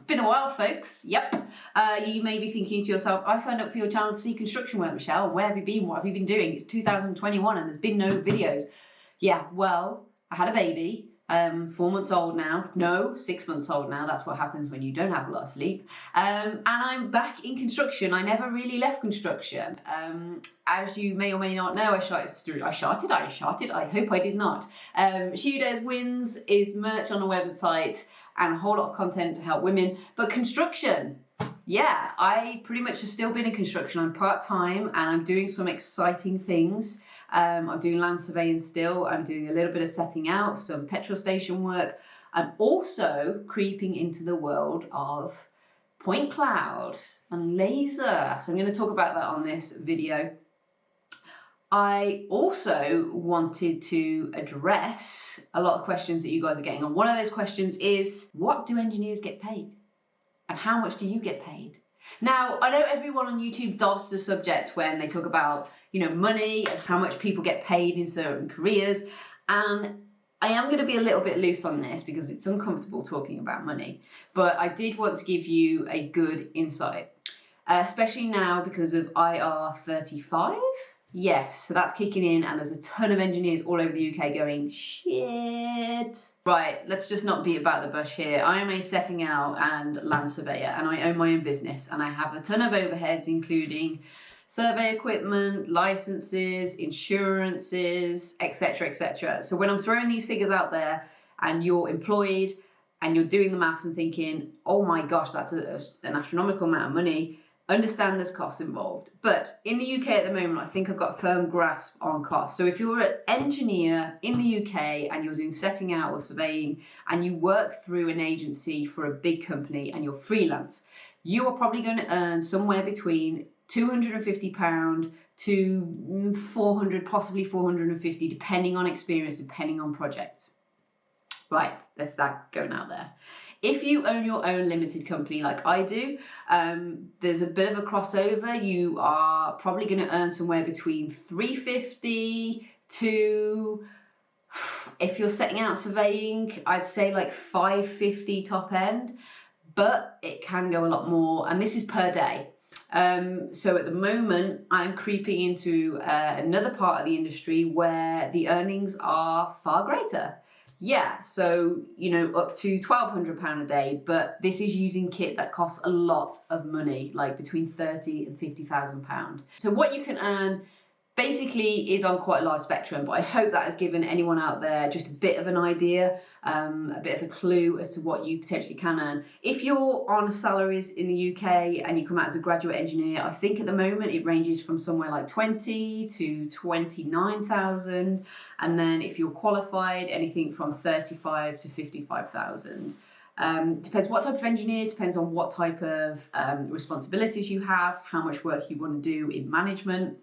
Been a while, folks. Yep. You may be thinking to yourself, I signed up for your channel to see construction work, Michelle. Where have you been? What have you been doing? It's 2021 and there's been no videos. Yeah, well, I had a baby. 4 months old now. No, 6 months old now. That's what happens when you don't have a lot of sleep. And I'm back in construction. I never really left construction. As you may or may not know, I hope I did not. She Who Dares Wins is merch on a website and a whole lot of content to help women. But construction, yeah, I pretty much have still been in construction. I'm part-time and I'm doing some exciting things. I'm doing land surveying still. I'm doing a little bit of setting out, some petrol station work. I'm also creeping into the world of point cloud and laser. So I'm going to talk about that on this video. I also wanted to address a lot of questions that you guys are getting. And one of those questions is, what do engineers get paid? And how much do you get paid? Now, I know everyone on YouTube dodges the subject when they talk about, money and how much people get paid in certain careers. And I am going to be a little bit loose on this because it's uncomfortable talking about money. But I did want to give you a good insight, especially now because of IR35. Yes, so that's kicking in and there's a ton of engineers all over the UK going, shit. Right, let's just not beat about the bush here. I am a setting out and land surveyor and I own my own business and I have a ton of overheads including survey equipment, licenses, insurances, etc., etc. So when I'm throwing these figures out there and you're employed and you're doing the maths and thinking, oh my gosh, that's an astronomical amount of money, understand there's costs involved. But in the UK at the moment, I think I've got a firm grasp on costs. So if you're an engineer in the UK and you're doing setting out or surveying and you work through an agency for a big company and you're freelance, you are probably going to earn somewhere between £250 to 400, possibly 450, depending on experience, depending on project. Right, that's that going out there. If you own your own limited company like I do, there's a bit of a crossover. You are probably going to earn somewhere between 350 to, if you're setting out surveying, I'd say like 550 top end, but it can go a lot more. And this is per day. So at the moment, I'm creeping into another part of the industry where the earnings are far greater. Yeah, so, up to £1,200 a day, but this is using kit that costs a lot of money, like between £30,000 and £50,000. So what you can earn basically is on quite a large spectrum, but I hope that has given anyone out there just a bit of an idea, a bit of a clue as to what you potentially can earn. If you're on salaries in the UK and you come out as a graduate engineer, I think at the moment it ranges from somewhere like 20 to 29,000, and then if you're qualified, anything from 35 to 55,000. Depends what type of engineer, depends on what type of responsibilities you have, how much work you want to do in management.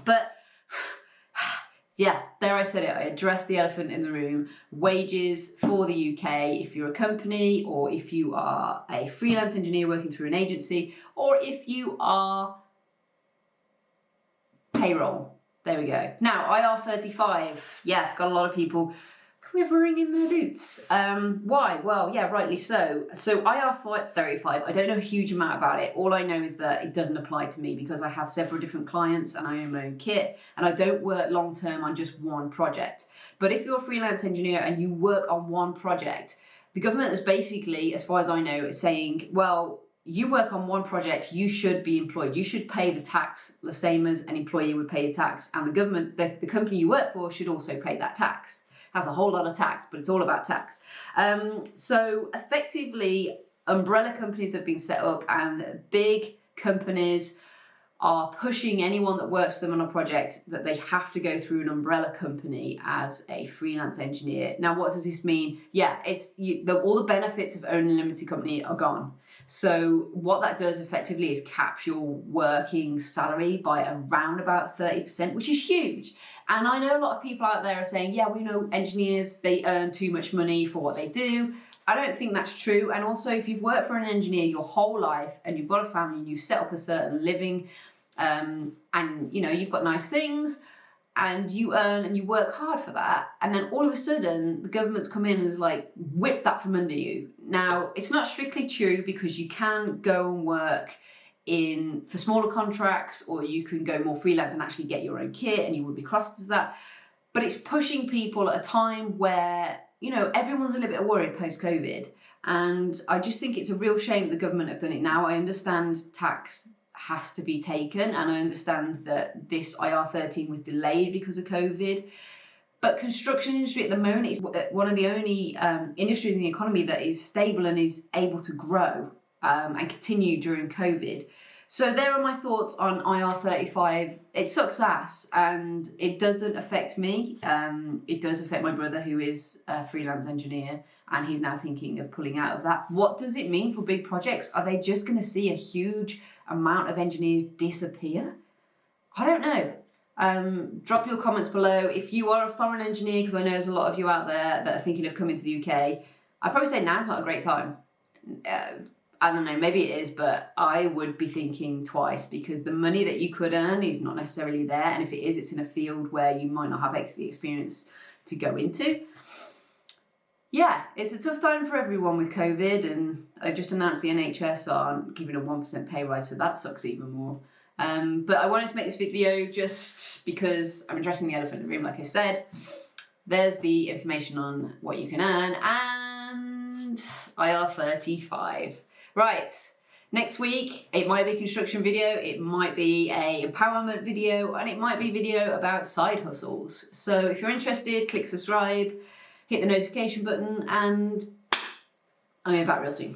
But yeah, there I said it. I addressed the elephant in the room. Wages for the UK, if you're a company or if you are a freelance engineer working through an agency, or if you are payroll. There we go. Now, IR35, yeah, it's got a lot of people quivering in their boots. Why? Well, yeah, rightly so. So IR35, I don't know a huge amount about it. All I know is that it doesn't apply to me because I have several different clients and I own my own kit and I don't work long term on just one project. But if you're a freelance engineer and you work on one project, the government is basically, as far as I know, is saying, well, you work on one project, you should be employed. You should pay the tax the same as an employee would pay the tax. And the government, the company you work for should also pay that tax. Has a whole lot of tax, but it's all about tax. So effectively, umbrella companies have been set up and big companies are pushing anyone that works for them on a project that they have to go through an umbrella company as a freelance engineer. Now, what does this mean? Yeah, all the benefits of owning a limited company are gone. So what that does effectively is cap your working salary by around about 30%, which is huge. And I know a lot of people out there are saying, yeah, we know engineers, they earn too much money for what they do. I don't think that's true. And also, if you've worked for an engineer your whole life and you've got a family and you've set up a certain living and you've got nice things, and you earn and you work hard for that, and then all of a sudden the government's come in and has like whipped that from under you. Now, it's not strictly true, because you can go and work for smaller contracts, or you can go more freelance and actually get your own kit, and you would be classed as that. But it's pushing people at a time where, you know, everyone's a little bit worried post-COVID. And I just think it's a real shame that the government have done it now. I understand tax has to be taken, and I understand that this IR13 was delayed because of COVID. But construction industry at the moment is one of the only industries in the economy that is stable and is able to grow and continue during COVID. So there are my thoughts on IR35. It sucks ass, and it doesn't affect me. It does affect my brother, who is a freelance engineer, and he's now thinking of pulling out of that. What does it mean for big projects? Are they just going to see a huge amount of engineers disappear? I don't know. Drop your comments below. If you are a foreign engineer, because I know there's a lot of you out there that are thinking of coming to the UK, I'd probably say now's not a great time. I don't know, maybe it is, but I would be thinking twice, because the money that you could earn is not necessarily there. And if it is, it's in a field where you might not have the experience to go into. Yeah, it's a tough time for everyone with COVID, and I just announced the NHS aren't giving a 1% pay rise, so that sucks even more. But I wanted to make this video just because I'm addressing the elephant in the room, like I said. There's the information on what you can earn, and IR35. Right, next week, it might be a construction video, it might be a empowerment video, and it might be a video about side hustles. So if you're interested, click subscribe, hit the notification button, and I'm back real soon.